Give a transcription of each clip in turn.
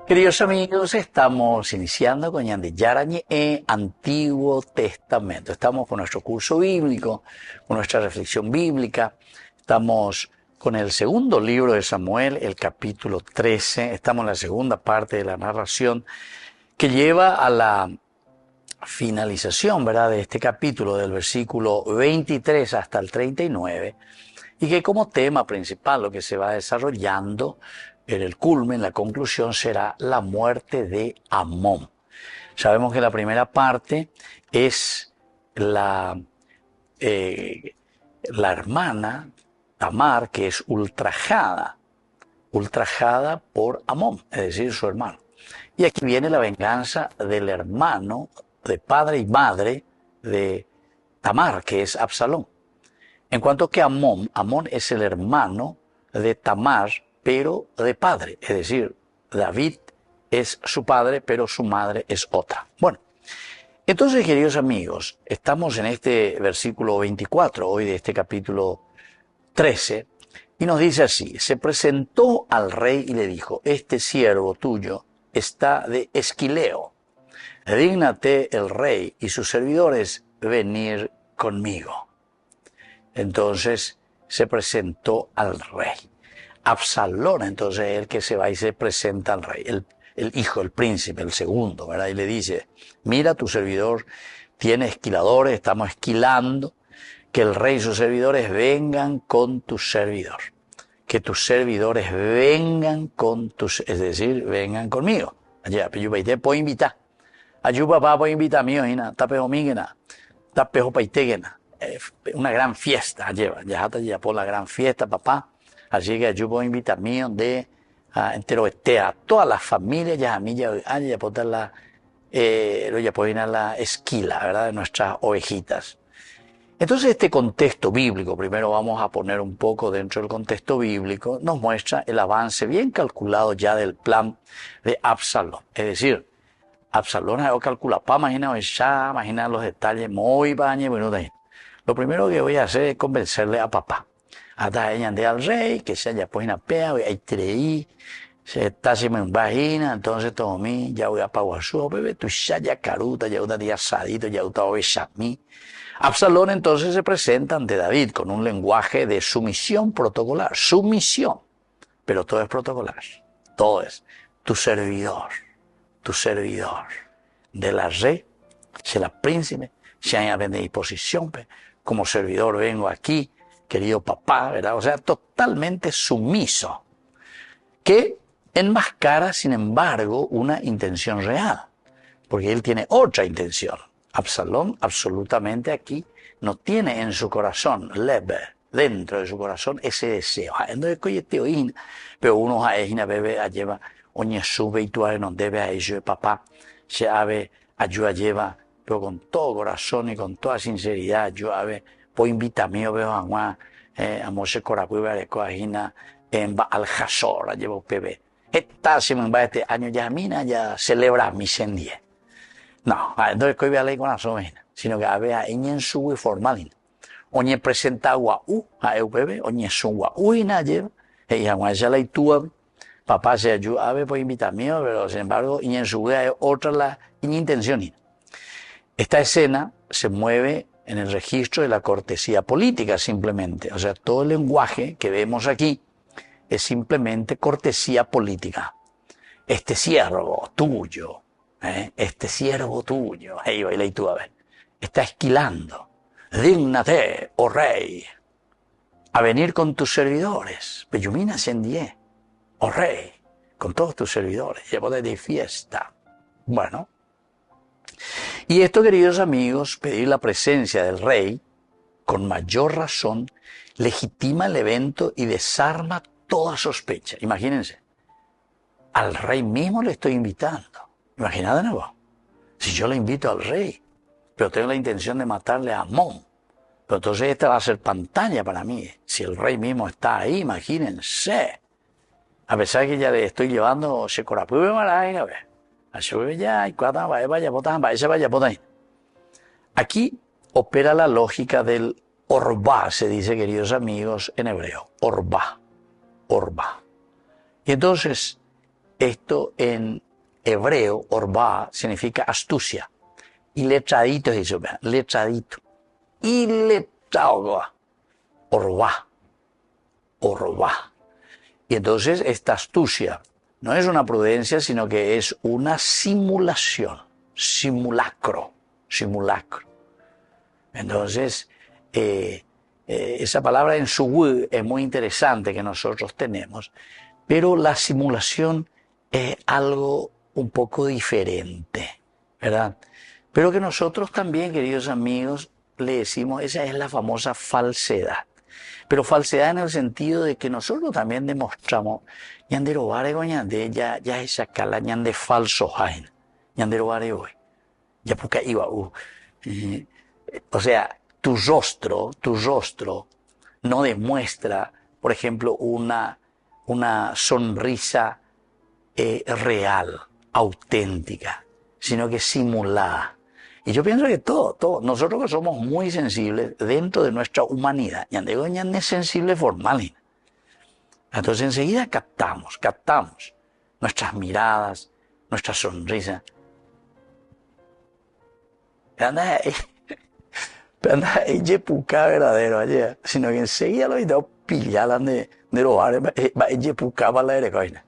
Queridos amigos, estamos iniciando con Yarañe Antiguo Testamento. Estamos con nuestro curso bíblico, con nuestra reflexión bíblica. Estamos con el segundo libro de Samuel, el capítulo 13. Estamos en la segunda parte de la narración que lleva a la finalización, ¿verdad?, de este capítulo, del versículo 23 hasta el 39, y que como tema principal lo que se va desarrollando en el culmen, la conclusión, será la muerte de Amón. Sabemos que la primera parte es la hermana Tamar, que es ultrajada por Amón, es decir, su hermano. Y aquí viene la venganza del hermano, de padre y madre de Tamar, que es Absalón. En cuanto que Amón es el hermano de Tamar, pero de padre, es decir, David es su padre, pero su madre es otra. Bueno, entonces, queridos amigos, estamos en este versículo 24, hoy de este capítulo 13, y nos dice así: se presentó al rey y le dijo: este siervo tuyo está de Esquileo, dígnate el rey y sus servidores venir conmigo. Entonces se presentó al rey. Absalón, entonces, es el que se va y se presenta al rey, el hijo, el príncipe, el segundo, ¿verdad? Y le dice: mira, tu servidor tiene esquiladores, estamos esquilando, que el rey y sus servidores vengan con tu servidor. Que tus servidores vengan con tus, es decir, vengan conmigo. Allá, pero yo te puedo invitar. Ayuda, papá, puedo invitar a mí, hina, tapejo míguena, tapejo paiteguena. Una gran fiesta lleva, ya por la gran fiesta, papá. Así que yo puedo invitar mío de entero a todas las familias, ya a mí ya puedo la ya puedo ir a la esquila, ¿verdad?, de nuestras ovejitas. Entonces, este contexto bíblico, primero vamos a poner un poco dentro del contexto bíblico, nos muestra el avance bien calculado ya del plan de Absalón. Es decir, Absalón ha calculado, imagina los detalles muy baños, bueno, lo primero que voy a hacer es convencerle a papá. Hasta ella ande al rey, que se haya pues una pea, hay treí, se está si me vagina, entonces todo mí, ya voy a paguasú, bebé, tu ya caruta, ya una día asadito, ya una mí. Absalón entonces se presenta ante David con un lenguaje de sumisión protocolar, sumisión, pero todo es protocolar, todo es tu servidor de la rey, se la príncipe, se haya de disposición, como servidor vengo aquí, querido papá, ¿verdad? O sea, totalmente sumiso, que enmascara, sin embargo, una intención real, porque él tiene otra intención. Absalón absolutamente aquí no tiene en su corazón, dentro de su corazón, ese deseo. Entonces, pero uno a ella bebe lleva oñe sube y tú no debe a ello, papá, se ave ayuda lleva, pero con todo corazón y con toda sinceridad, yo ave pues invítame, yo veo a Moshe Coracuiba de Coajina en Baal Hazor, llevo bebé. Esta semana este año ya mina ya celebra mi sendie. No, entonces que voy a leer con la sobrina, sino que a ver a en su formalin. Oñe presenta guau a EUPB, oñe su guau y nadie, ella ya la itúa, papá se ayuda a ver por invitarme, pero sin embargo, en su hay otra la intención. Esta escena se mueve en el registro de la cortesía política simplemente, o sea, todo el lenguaje que vemos aquí es simplemente cortesía política. Este siervo tuyo, ahí baila y tú a ver, está esquilando, dígnate, oh rey, a venir con tus servidores, Bellumina Sendie, oh rey, con todos tus servidores, llevo de fiesta. Bueno, y esto, queridos amigos, pedir la presencia del rey, con mayor razón, legitima el evento y desarma toda sospecha. Imagínense, al rey mismo le estoy invitando. Imagínate de nuevo, si yo le invito al rey, pero tengo la intención de matarle a Amón, pero entonces esta va a ser pantalla para mí. Si el rey mismo está ahí, imagínense. A pesar de que ya le estoy llevando, se corapube a ver. Aquí opera la lógica del orbá, se dice, queridos amigos, en hebreo. Orbá. Y entonces, esto en hebreo, orba, significa astucia. Y letradito es eso, letradito. Y letrado, orba, orba. Y entonces esta astucia no es una prudencia, sino que es una simulación, simulacro, simulacro. Entonces, esa palabra en su es muy interesante que nosotros tenemos, pero la simulación es algo un poco diferente, ¿verdad? Pero que nosotros también, queridos amigos, le decimos, esa es la famosa falsedad. Pero falsedad en el sentido de que nosotros también demostramos, ñandero vare goñande, ya esa cala ñande falso hain, ñandero vare hoy, ya porque iba, o sea, tu rostro no demuestra, por ejemplo, una sonrisa real, auténtica, sino que simulada. Y yo pienso que todo, nosotros que somos muy sensibles dentro de nuestra humanidad, ñandego ñande sensible formal. Entonces enseguida captamos nuestras miradas, nuestra sonrisa. Anda, ella puca verdadero ayer, sino que enseguida lo he pillar de robar, ella puca para la derecha.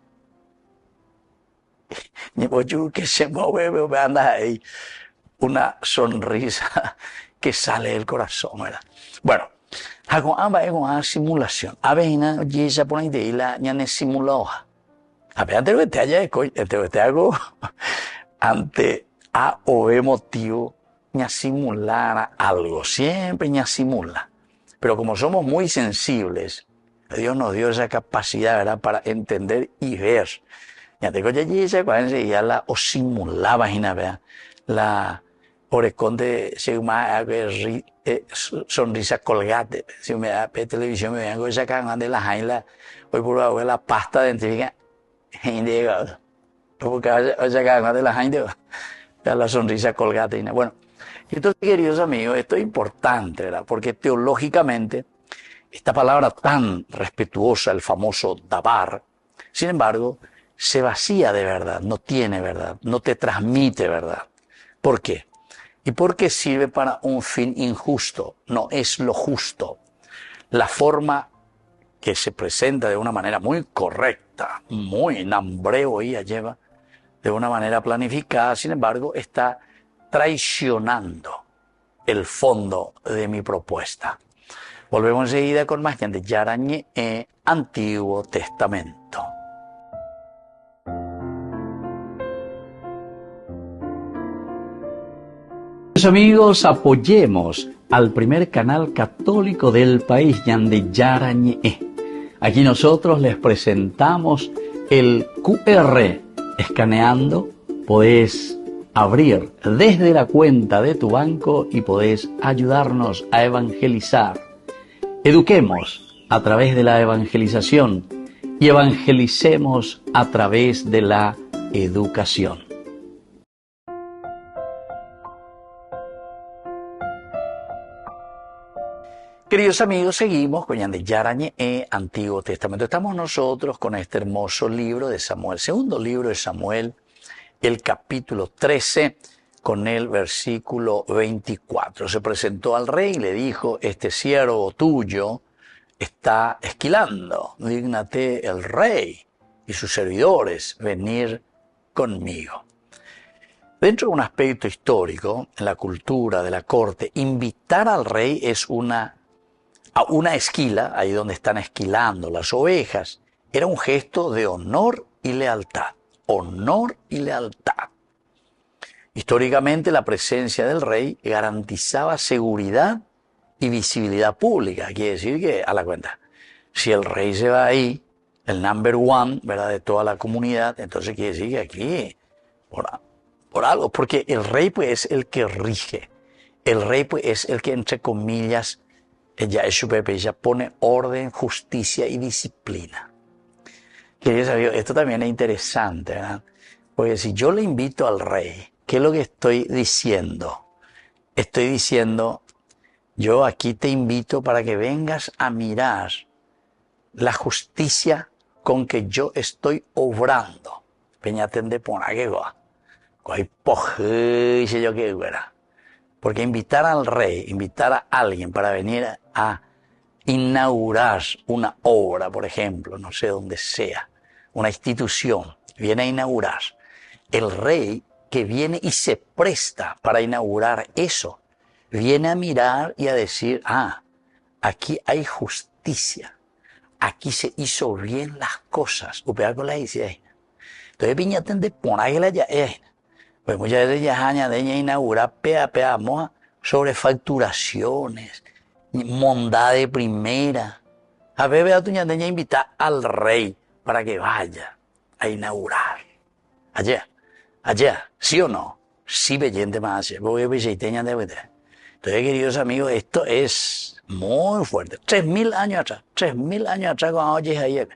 Ni por que se mueve, anda ahí una sonrisa que sale del corazón, ¿verdad? Bueno, hago ambas es una simulación. A ver, y ella pone ahí la ñane simulada. A ver, antes de que te haya te hago ante A o B motivo, ña simular algo, siempre ña simula. Pero como somos muy sensibles, Dios nos dio esa capacidad, ¿verdad?, para entender y ver. Ya te coge allí, ya la o simulaba, ¿verdad? La oreconde se llama sonrisa colgate. Si me da televisión, me vengo esa cara de la jaila, hoy por la pasta dentífrica, porque esa cara de la jaila, la sonrisa colgate. Bueno, entonces, queridos amigos, esto es importante, ¿verdad? Porque teológicamente, esta palabra tan respetuosa, el famoso dabar, sin embargo, se vacía de verdad, no tiene verdad, no te transmite verdad. ¿Por qué? Y porque sirve para un fin injusto, no es lo justo. La forma que se presenta de una manera muy correcta, muy nambreo ella lleva, de una manera planificada, sin embargo, está traicionando el fondo de mi propuesta. Volvemos enseguida con más de Yarañe Antiguo Testamento. Amigos, apoyemos al primer canal católico del país, Yande Yarañe. Aquí nosotros les presentamos el QR. Escaneando, podés abrir desde la cuenta de tu banco y podés ayudarnos a evangelizar. Eduquemos a través de la evangelización y evangelicemos a través de la educación. Queridos amigos, seguimos con Yande Yarañe Antiguo Testamento. Estamos nosotros con este hermoso libro de Samuel, segundo libro de Samuel, el capítulo 13, con el versículo 24. Se presentó al rey y le dijo, este siervo tuyo está esquilando, dígnate el rey y sus servidores venir conmigo. Dentro de un aspecto histórico, en la cultura de la corte, invitar al rey es a una esquila, ahí donde están esquilando las ovejas, era un gesto de honor y lealtad. Honor y lealtad. Históricamente la presencia del rey garantizaba seguridad y visibilidad pública. Quiere decir que, a la cuenta, si el rey se va ahí, el number one, ¿verdad?, de toda la comunidad, entonces quiere decir que aquí, por algo, porque el rey pues es el que rige. El rey pues es el que, entre comillas, ella pone orden, justicia y disciplina. Queridos amigos, esto también es interesante, ¿verdad? Porque si yo le invito al rey, ¿qué es lo que estoy diciendo? Estoy diciendo, yo aquí te invito para que vengas a mirar la justicia con que yo estoy obrando. peñaten de pona que goa. Hay poje, yo que fuera. Porque invitar al rey, invitar a alguien para venir a inaugurar una obra, por ejemplo, no sé dónde sea, una institución, viene a inaugurar. El rey que viene y se presta para inaugurar eso, viene a mirar y a decir, aquí hay justicia, aquí se hizo bien las cosas. Entonces, piñaten de poner que la ya es. Pues muchas veces ya añaden inaugurar sobre facturaciones, mondad de primera. A veces tú ya invitar al rey para que vaya a inaugurar. Allá, ¿sí o no? Sí, bellente más. Entonces, queridos amigos, esto es muy fuerte. 3000 años atrás, 3000 años atrás, cuando oyes ayer,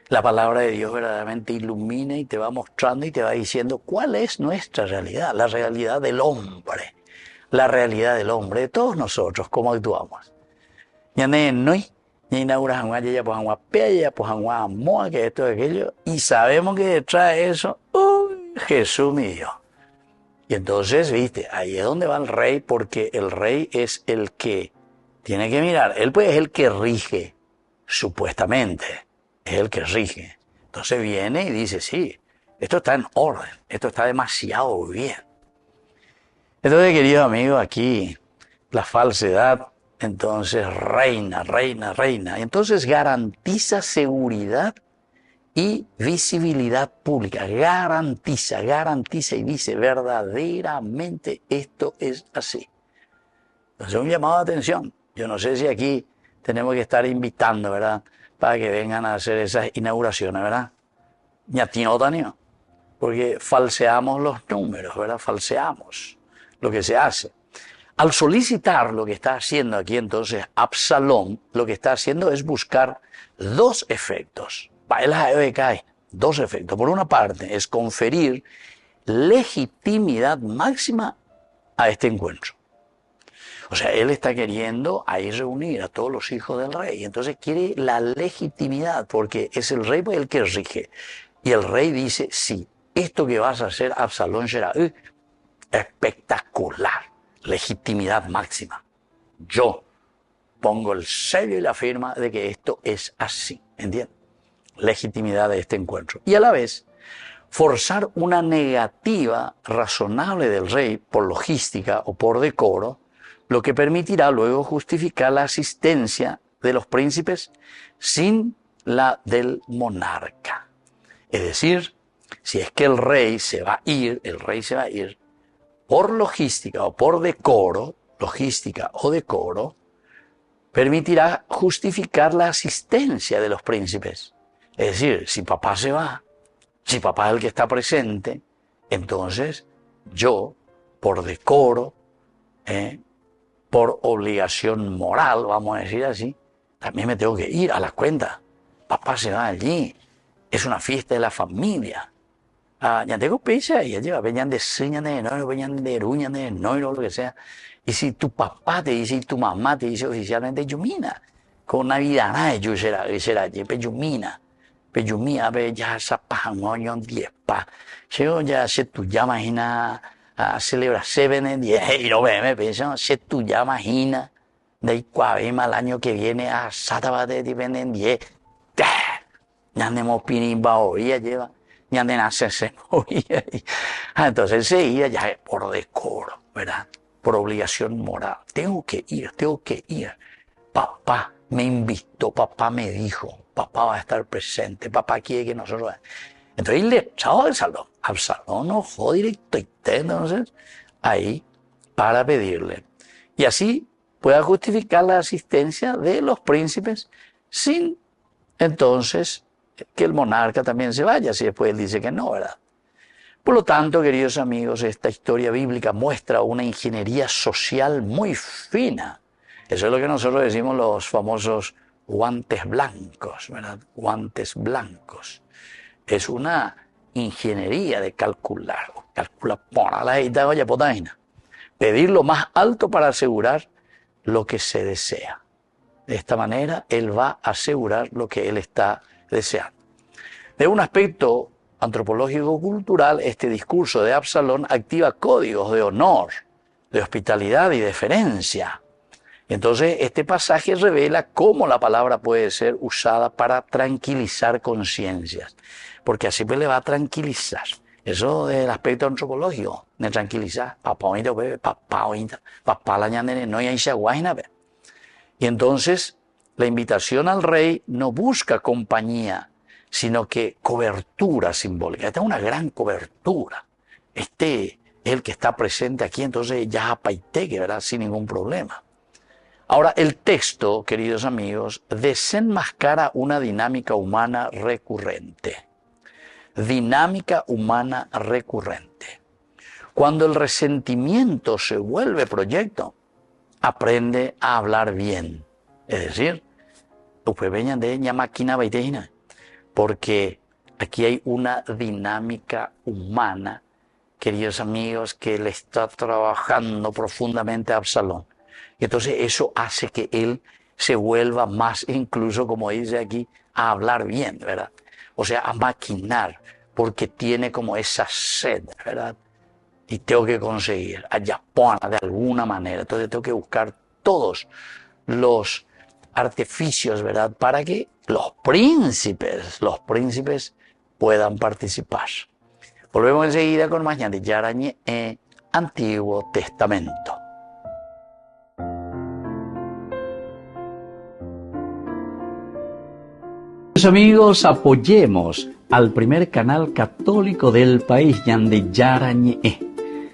la palabra de Dios verdaderamente ilumina y te va mostrando y te va diciendo cuál es nuestra realidad, la realidad del hombre, de todos nosotros, cómo actuamos. Ya no inauguramos que esto, aquello, y sabemos que detrás de eso, Jesús mi Dios. Y entonces, viste, ahí es donde va el rey, porque el rey es el que tiene que mirar, él pues es el que rige, supuestamente, es el que rige. Entonces viene y dice, sí, esto está en orden, esto está demasiado bien. Entonces, queridos amigos, aquí la falsedad, entonces reina. Y entonces garantiza seguridad y visibilidad pública. Garantiza y dice, verdaderamente esto es así. Entonces, un llamado de atención. Yo no sé si aquí tenemos que estar invitando, ¿verdad?, para que vengan a hacer esas inauguraciones, ¿verdad? Ñatino, porque falseamos los números, ¿verdad? Falseamos lo que se hace. Al solicitar lo que está haciendo aquí entonces Absalón, lo que está haciendo es buscar dos efectos. Dos efectos. Por una parte, es conferir legitimidad máxima a este encuentro. O sea, él está queriendo ahí reunir a todos los hijos del rey. Entonces quiere la legitimidad, porque es el rey el que rige. Y el rey dice, sí, esto que vas a hacer, Absalón, será espectacular. Legitimidad máxima. Yo pongo el sello y la firma de que esto es así. ¿Entiendes? Legitimidad de este encuentro. Y a la vez, forzar una negativa razonable del rey por logística o por decoro, lo que permitirá luego justificar la asistencia de los príncipes sin la del monarca. Es decir, si es que el rey se va a ir por logística o por decoro, permitirá justificar la asistencia de los príncipes. Es decir, si papá se va, si papá es el que está presente, entonces yo, por decoro, por obligación moral, vamos a decir así, también me tengo que ir a las cuentas. Papá se va allí, es una fiesta de la familia. Ya tengo pizza y ya venían de señas de no, venían de ruñas de no, lo que sea. Y si tu papá te dice y tu mamá te dice oficialmente Yumina, con Navidad, yo será Yumina. Peyumia ve ya esa pajangoño 10 pa. Yo ya se tu ya imagina a celebrar 7 en 10 y no me pienso se tu ya imagina de cuavema el año que viene a Satabate en 10. Ya andemos pinimba hoy lleva. Ya de nacerse hoy. Entonces enseguida ya por decoro, ¿verdad? Por obligación moral. Tengo que ir. Papá me invitó, papá me dijo, papá va a estar presente, papá quiere que nosotros... Entonces le echaba al salón. Absalón no directo y entonces ahí para pedirle. Y así pueda justificar la asistencia de los príncipes sin entonces que el monarca también se vaya, si después él dice que no, ¿verdad? Por lo tanto, queridos amigos, esta historia bíblica muestra una ingeniería social muy fina. Eso es lo que nosotros decimos los famosos guantes blancos, ¿verdad? Guantes blancos. Es una ingeniería de calcular. Calcula, pedir lo más alto para asegurar lo que se desea. De esta manera, él va a asegurar lo que él está deseando. De un aspecto antropológico-cultural, este discurso de Absalón activa códigos de honor, de hospitalidad y deferencia. Entonces, este pasaje revela cómo la palabra puede ser usada para tranquilizar conciencias, porque así pues le va a tranquilizar. Eso del aspecto antropológico, de tranquilizar. Y entonces, la invitación al rey no busca compañía, sino que cobertura simbólica. Esta es una gran cobertura. Este es el que está presente aquí, entonces ya apaiteque, ¿verdad? Sin ningún problema. Ahora, el texto, queridos amigos, desenmascara una dinámica humana recurrente. Dinámica humana recurrente. Cuando el resentimiento se vuelve proyecto, aprende a hablar bien. Es decir, porque aquí hay una dinámica humana, queridos amigos, que le está trabajando profundamente a Absalón. Y entonces eso hace que él se vuelva más, incluso como dice aquí, a hablar bien, ¿verdad? O sea, a maquinar, porque tiene como esa sed, ¿verdad? Y tengo que conseguir, a Yapona de alguna manera. Entonces tengo que buscar todos los artificios, ¿verdad? Para que los príncipes puedan participar. Volvemos enseguida con más de Yarañe en Antiguo Testamento. Amigos, apoyemos al primer canal católico del país, Yande Yarañe.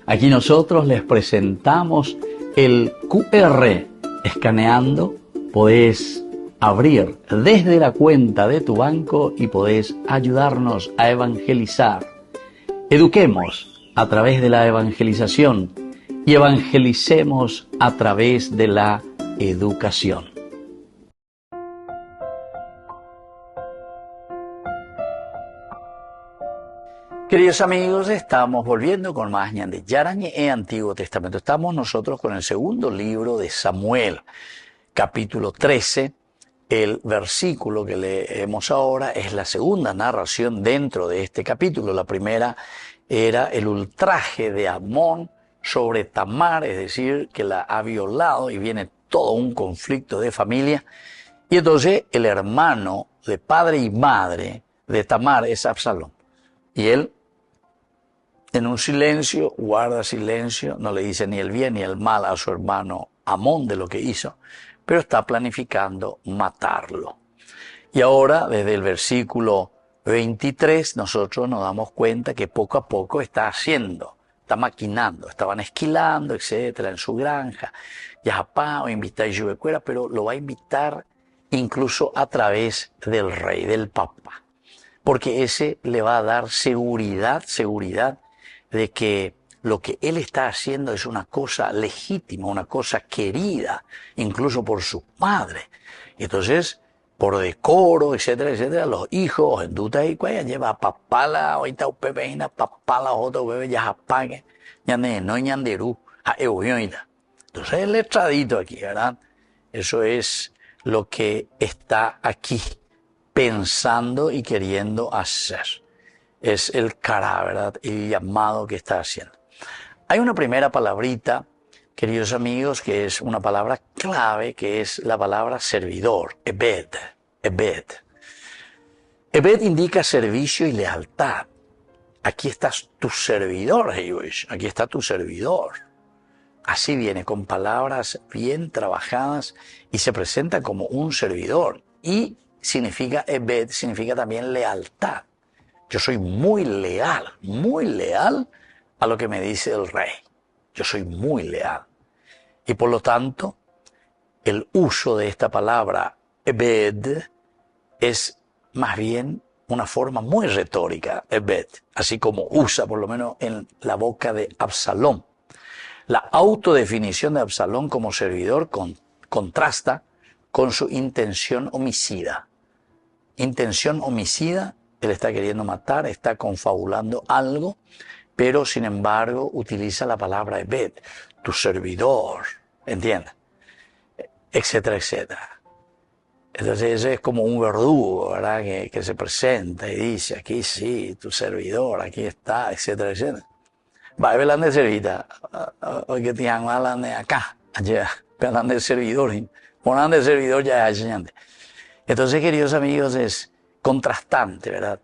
Aquí nosotros les presentamos el QR. Escaneando, podés abrir desde la cuenta de tu banco y podés ayudarnos a evangelizar. Eduquemos a través de la evangelización y evangelicemos a través de la educación. Queridos amigos, estamos volviendo con más de Yarañe en Antiguo Testamento. Estamos nosotros con el segundo libro de Samuel, capítulo 13. El versículo que leemos ahora es la segunda narración dentro de este capítulo. La primera era el ultraje de Amón sobre Tamar, es decir, que la ha violado y viene todo un conflicto de familia. Y entonces el hermano de padre y madre de Tamar es Absalón. Y él, en un silencio, guarda silencio, no le dice ni el bien ni el mal a su hermano Amón de lo que hizo, pero está planificando matarlo. Y ahora, desde el versículo 23, nosotros nos damos cuenta que poco a poco está haciendo, está maquinando, estaban esquilando, etcétera, en su granja, Yajapá o invitar a Yubecuera, pero lo va a invitar incluso a través del rey, del papa, porque ese le va a dar seguridad de que lo que él está haciendo es una cosa legítima, una cosa querida, incluso por su padre. Y entonces, por decoro, etcétera, etcétera, los hijos, en duda y cuaya, lleva papala, ahorita upepeina, papala, otro bebé, ya apague, ñande, no ñanderú, a euyoida. Entonces, el letradito aquí, ¿verdad? Eso es lo que está aquí pensando y queriendo hacer. Es el cara, ¿verdad? El llamado que está haciendo. Hay una primera palabrita, queridos amigos, que es una palabra clave, que es la palabra servidor, ebed. Ebed. Ebed indica servicio y lealtad. Aquí está tu servidor, Heibush. Aquí está tu servidor. Así viene, con palabras bien trabajadas y se presenta como un servidor. Y significa, ebed, significa también lealtad. Yo soy muy leal a lo que me dice el rey. Yo soy muy leal. Y por lo tanto, el uso de esta palabra, ebed, es más bien una forma muy retórica, ebed, así como usa por lo menos en la boca de Absalón. La autodefinición de Absalón como servidor contrasta con su intención homicida. Intención homicida, él está queriendo matar, está confabulando algo, pero sin embargo utiliza la palabra ebed, tu servidor, ¿entiendes? Etcétera, etcétera. Entonces ese es como un verdugo, ¿verdad? Que se presenta y dice, aquí sí, tu servidor, aquí está, etcétera, etcétera. Va a ver de servita, hoy que te hablan de acá, allá, hablan de servidor, ponen de servidor ya es enseñante. Entonces, queridos amigos, es contrastante, ¿verdad?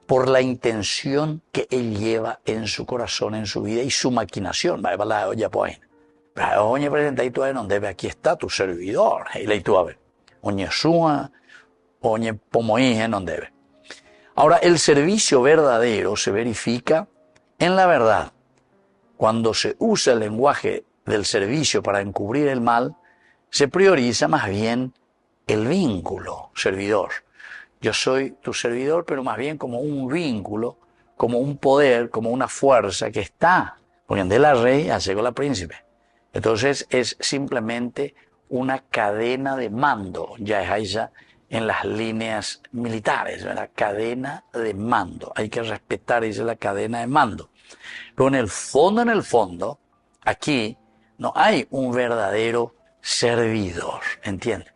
Por la intención que él lleva en su corazón, en su vida y su maquinación. Va a ver la olla por ahí. Oye, presenta y tú donde ve, aquí está tu servidor. Y le tú a ver. Oye, suma, oye, pomoí en donde ve. Ahora, el servicio verdadero se verifica en la verdad. Cuando se usa el lenguaje del servicio para encubrir el mal, se prioriza más bien el vínculo servidor. Yo soy tu servidor, pero más bien como un vínculo, como un poder, como una fuerza que está, porque de la rey hace con la príncipe. Entonces es simplemente una cadena de mando, ya es ahí ya en las líneas militares, ¿verdad? Cadena de mando. Hay que respetar, dice la cadena de mando. Pero en el fondo, aquí no hay un verdadero servidor, ¿entiendes?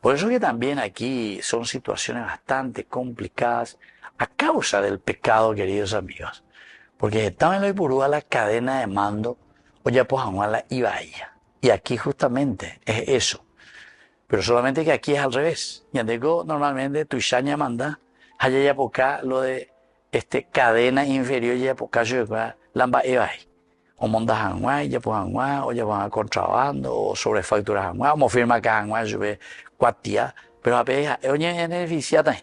Por eso que también aquí son situaciones bastante complicadas a causa del pecado, queridos amigos. Porque estaba en lo Ipurúa la cadena de mando, o ya pues la Ibaya. Y aquí justamente es eso. Pero solamente que aquí es al revés. Y digo, normalmente tu Ishaña manda, allá ya por acá lo de cadena inferior ya por acá yo lamba Ibaya. O mondas hanguay, ya pues hanguay, o ya van a contrabando, o sobrefacturas hanguay, o firma que hanguay, yo ve cuatía, pero a veces, oye, beneficiata,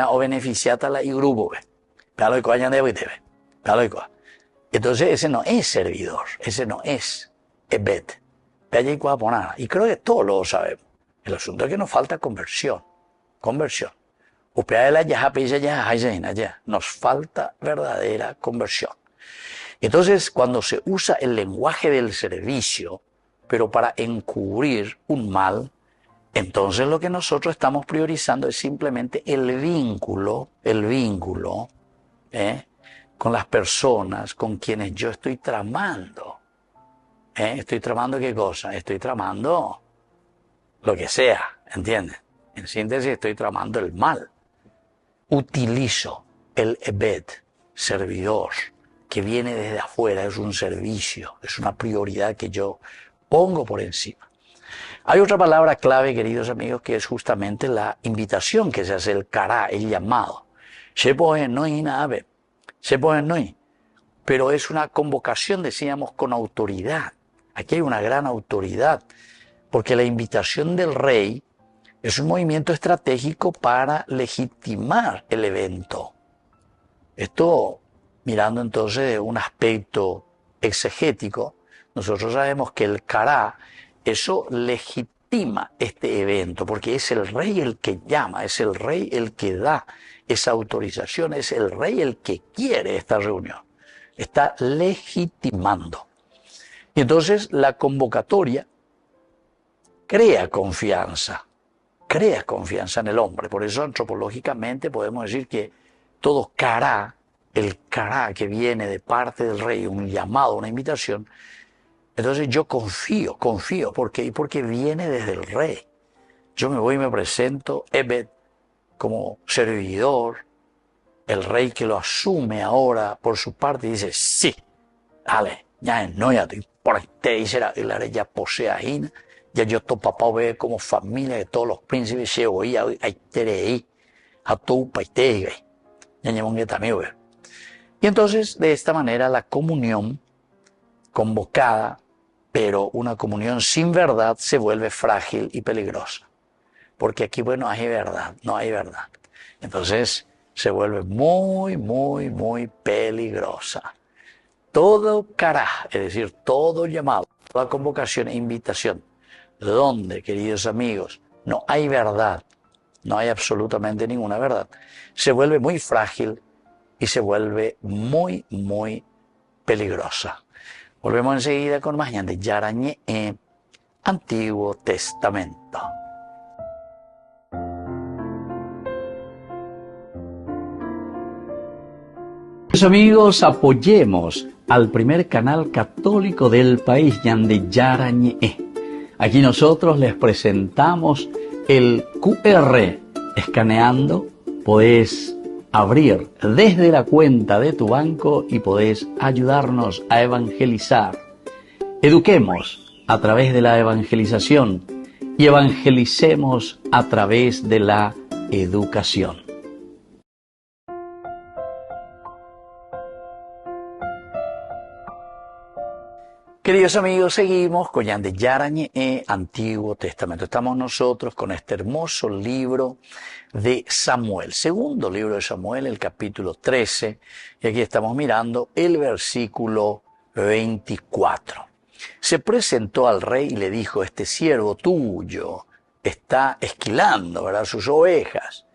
o beneficiata la y grupo, ve. Pero lo que vayan de te ve. Pero lo entonces ese no es servidor, ese no es ebet. Ve allí cuá poner. Y creo que todos lo sabemos. El asunto es que nos falta conversión. Conversión. Nos falta verdadera conversión. Entonces, cuando se usa el lenguaje del servicio, pero para encubrir un mal, entonces lo que nosotros estamos priorizando es simplemente el vínculo, con las personas con quienes yo estoy tramando. ¿Estoy tramando qué cosa? Estoy tramando lo que sea, ¿entiendes? En síntesis, estoy tramando el mal. Utilizo el ebed, servidor, que viene desde afuera, es un servicio, es una prioridad que yo pongo por encima. Hay otra palabra clave, queridos amigos, que es justamente la invitación que se hace, el kará, el llamado. Pero es una convocación, decíamos, con autoridad. Aquí hay una gran autoridad, porque la invitación del rey es un movimiento estratégico para legitimar el evento. Esto, mirando entonces un aspecto exegético, nosotros sabemos que el kará, eso legitima este evento, porque es el rey el que llama, es el rey el que da esa autorización, es el rey el que quiere esta reunión. Está legitimando. Y entonces la convocatoria crea confianza en el hombre. Por eso antropológicamente podemos decir que todo kará, el kará que viene de parte del rey, un llamado, una invitación, entonces yo confío, ¿por qué? Porque viene desde el rey. Yo me voy y me presento, ebed, como servidor, el rey que lo asume ahora por su parte y dice, sí, dale, ya no, ya te por este y será, y la rey ya posee ahí, ya yo tu papá ve como familia de todos los príncipes, se oía, hay tereí, a tu paite, ya llevan que también ve. Y entonces, de esta manera, la comunión convocada, pero una comunión sin verdad, se vuelve frágil y peligrosa. Porque aquí, bueno, hay verdad, no hay verdad. Entonces, se vuelve muy, muy, muy peligrosa. Todo kará, es decir, todo llamado, toda convocación e invitación, donde, queridos amigos, no hay verdad, no hay absolutamente ninguna verdad, se vuelve muy frágil y se vuelve muy, muy peligrosa. Volvemos enseguida con más de Yarañé, Antiguo Testamento. Amigos, apoyemos al primer canal católico del país, Yande Yarañé. Aquí nosotros les presentamos el QR escaneando podés abrir desde la cuenta de tu banco y podés ayudarnos a evangelizar. Eduquemos a través de la evangelización y evangelicemos a través de la educación. Queridos amigos, seguimos con Yande Yarañe Antiguo Testamento. Estamos nosotros con este hermoso libro de Samuel, segundo libro de Samuel, el capítulo 13, y aquí estamos mirando el versículo 24. Se presentó al rey y le dijo: este siervo tuyo está esquilando, ¿verdad?, sus ovejas.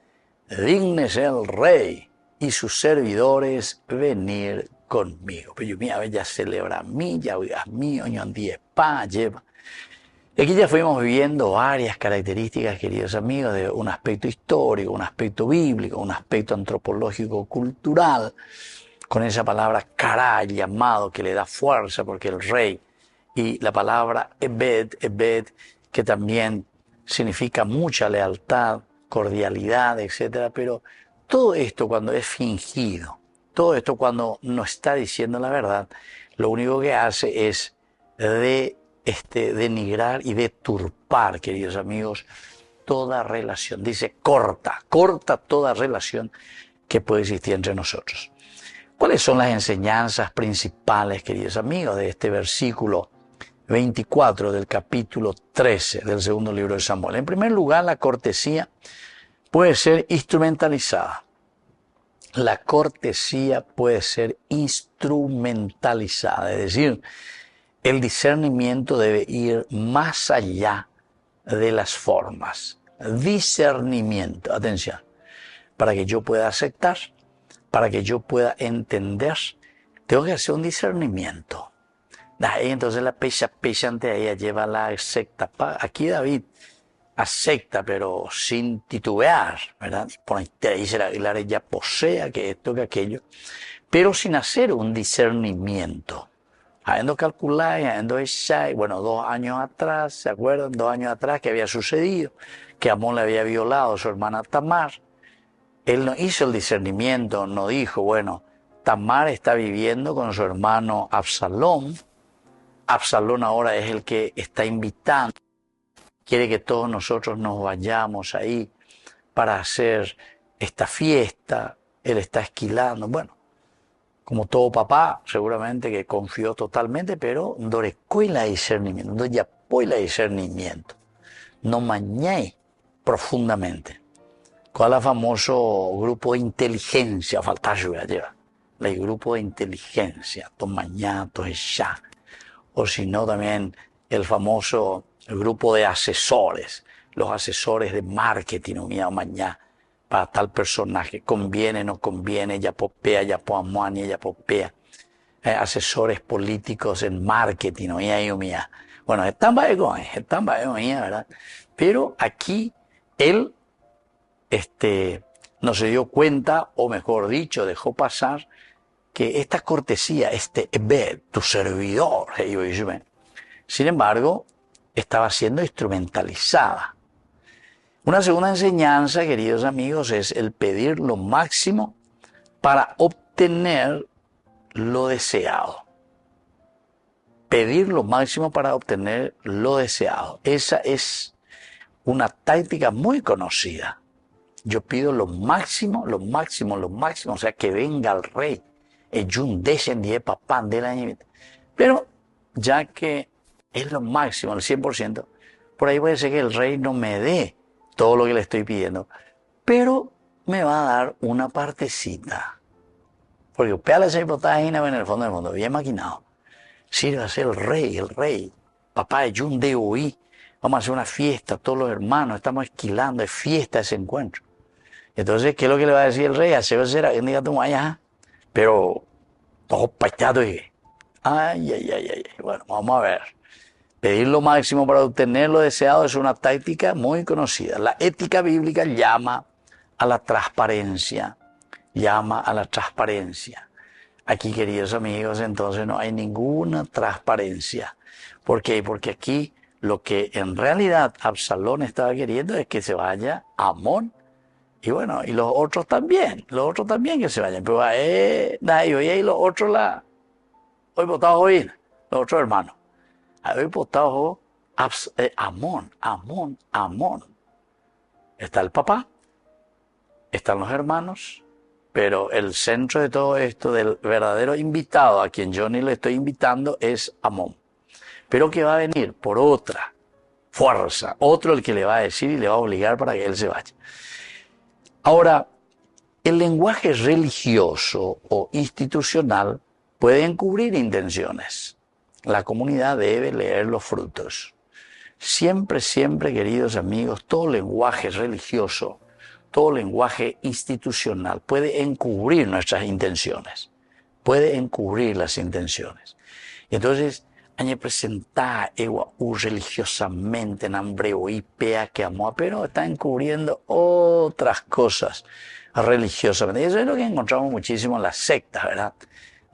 Dígnese el rey y sus servidores venir conmigo. Pero yo, mira, ya celebra a mí, ya oigas mío, yo andí pa, lleva. Y aquí ya fuimos viendo varias características, queridos amigos, de un aspecto histórico, un aspecto bíblico, un aspecto antropológico, cultural, con esa palabra caray, llamado, que le da fuerza, porque el rey, y la palabra ebed, que también significa mucha lealtad, cordialidad, etc. Pero todo esto cuando es fingido, todo esto cuando no está diciendo la verdad, lo único que hace es denigrar y deturpar, queridos amigos, toda relación. Dice, corta toda relación que puede existir entre nosotros. ¿Cuáles son las enseñanzas principales, queridos amigos, de este versículo 24 del capítulo 13 del segundo libro de Samuel? En primer lugar, la cortesía puede ser instrumentalizada. La cortesía puede ser instrumentalizada, es decir, el discernimiento debe ir más allá de las formas. Discernimiento, atención, para que yo pueda aceptar, para que yo pueda entender, tengo que hacer un discernimiento. Ahí entonces la pecha ante ella lleva la acepta. Aquí David acepta, pero sin titubear, ¿verdad? Por ahí será que ya posea que esto, que aquello, pero sin hacer un discernimiento. Habiendo calculado, habiendo hecho, bueno, 2 años atrás, ¿se acuerdan? 2 años atrás que había sucedido, que Amón le había violado a su hermana Tamar. Él no hizo el discernimiento, no dijo, bueno, Tamar está viviendo con su hermano Absalón. Absalón ahora es el que está invitando, quiere que todos nosotros nos vayamos ahí para hacer esta fiesta, él está esquilando. Bueno, como todo papá, seguramente que confió totalmente, pero no recuela discernimiento, no ya la discernimiento, no mañé profundamente. ¿Cuál es el famoso grupo de inteligencia? Falta ayuda, lleva. El grupo de inteligencia, tomañá, ya. O si no, también el famoso grupo de asesores, los asesores de marketing, o mañana, para tal personaje, conviene, no conviene, ya popea, ya poamuani, ya popea. Asesores políticos en marketing, o mía. Bueno, están mía, ¿verdad? Pero aquí él no se dio cuenta, o mejor dicho, dejó pasar que esta cortesía, tu servidor, sin embargo, estaba siendo instrumentalizada. Una segunda enseñanza, queridos amigos, es el pedir lo máximo para obtener lo deseado. Pedir lo máximo para obtener lo deseado. Esa es una táctica muy conocida. Yo pido lo máximo, o sea, que venga el rey. Pero ya que es lo máximo, el 100%, por ahí puede ser que el rey no me dé todo lo que le estoy pidiendo, pero me va a dar una partecita. Porque peale esa hipótesis en el fondo del mundo, bien maquinado. Sirve a ser el rey. Papá de Jun de Uy. Vamos a hacer una fiesta, todos los hermanos, estamos esquilando, es fiesta ese encuentro. Entonces, ¿qué es lo que le va a decir el rey? Hace será que diga tú allá, pero todo pachado y ay. Bueno, vamos a ver. Pedir lo máximo para obtener lo deseado es una táctica muy conocida. La ética bíblica llama a la transparencia. Aquí, queridos amigos, entonces no hay ninguna transparencia. ¿Por qué? Porque aquí Lo que en realidad Absalón estaba queriendo es que se vaya Amón. Y bueno, y los otros también que se vayan. Pero y los otros hoy votados hoy, los otros hermanos. Hoy votados Amón. Está el papá, están los hermanos, pero el centro de todo esto, del verdadero invitado, a quien yo ni le estoy invitando, es Amón. Pero que va a venir por otra fuerza, otro el que le va a decir y le va a obligar para que él se vaya. Ahora, el lenguaje religioso o institucional puede encubrir intenciones. La comunidad debe leer los frutos. Siempre, queridos amigos, todo lenguaje religioso, todo lenguaje institucional puede encubrir nuestras intenciones, puede encubrir las intenciones. Y entonces, hay presentar religiosamente en hambreo y pea que amó, pero está encubriendo otras cosas religiosamente. Y eso es lo que encontramos muchísimo en las sectas, ¿verdad?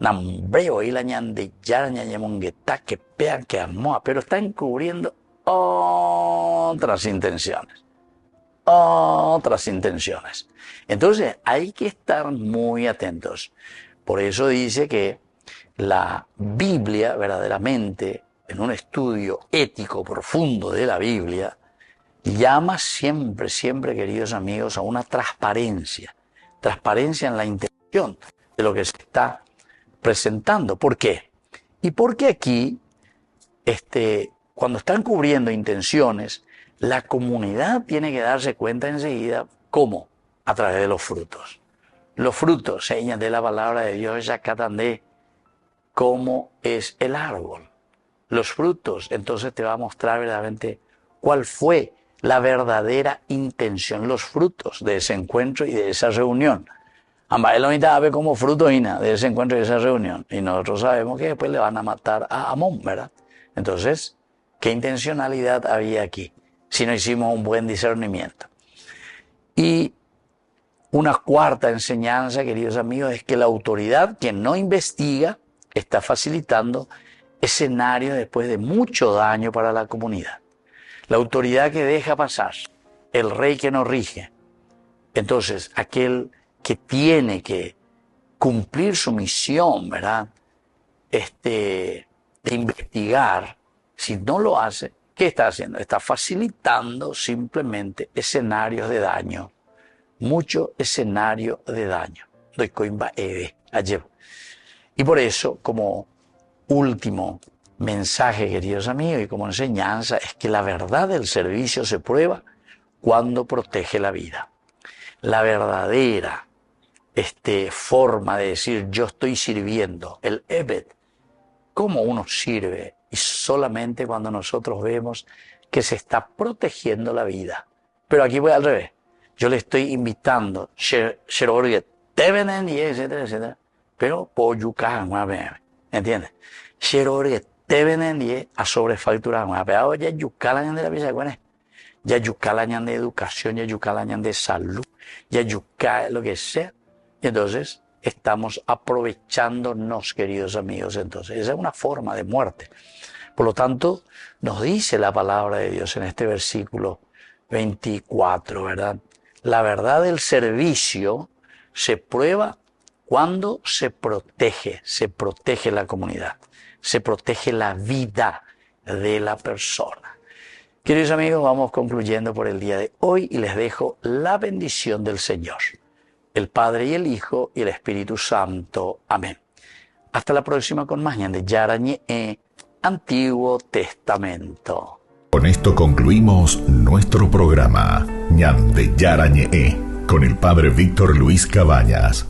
Nambreo y la ñande ya ñañemongueta que pea que amó, pero está encubriendo otras intenciones. Entonces hay que estar muy atentos. Por eso dice que la Biblia verdaderamente, en un estudio ético profundo de la Biblia, llama siempre, queridos amigos, a una transparencia en la intención de lo que se está presentando. ¿Por qué? Y porque aquí, cuando están cubriendo intenciones, la comunidad tiene que darse cuenta enseguida. ¿Cómo? A través de los frutos. Los frutos, señas de la palabra de Dios, ya catan de cómo es el árbol. Los frutos, entonces te va a mostrar verdaderamente cuál fue la verdadera intención, los frutos de ese encuentro y de esa reunión. Ambas la mitad ve como fruto de ese encuentro y de esa reunión. Y nosotros sabemos que después le van a matar a Amón, ¿verdad? Entonces, ¿qué intencionalidad había aquí? Si no hicimos un buen discernimiento. Y una cuarta enseñanza, queridos amigos, es que la autoridad que no investiga está facilitando escenarios después de mucho daño para la comunidad. La autoridad que deja pasar, el rey que no rige. Entonces, aquel que tiene que cumplir su misión, ¿verdad? De investigar, si no lo hace, ¿qué está haciendo? Está facilitando simplemente escenarios de daño. Mucho escenario de daño. Y por eso, como último mensaje, queridos amigos, y como enseñanza, es que la verdad del servicio se prueba cuando protege la vida. La verdadera forma de decir yo estoy sirviendo, el Ebed, cómo uno sirve, y solamente cuando nosotros vemos que se está protegiendo la vida. Pero aquí voy al revés. Yo le estoy invitando, etcétera, etcétera, pero ¿entiendes? A sobrefacturar, pero ya yucalan de la vida, ya yucalan de educación, ya yucalan de salud, ya yucalan lo que sea. Y entonces estamos aprovechándonos, queridos amigos. Entonces, esa es una forma de muerte. Por lo tanto, nos dice la palabra de Dios en este versículo 24, ¿verdad? La verdad del servicio se prueba cuando se protege la comunidad, se protege la vida de la persona. Queridos amigos, vamos concluyendo por el día de hoy y les dejo la bendición del Señor, el Padre y el Hijo y el Espíritu Santo. Amén. Hasta la próxima con más de Yarañe, Antiguo Testamento. Con esto concluimos nuestro programa Ñande Yarañe con el Padre Víctor Luis Cabañas.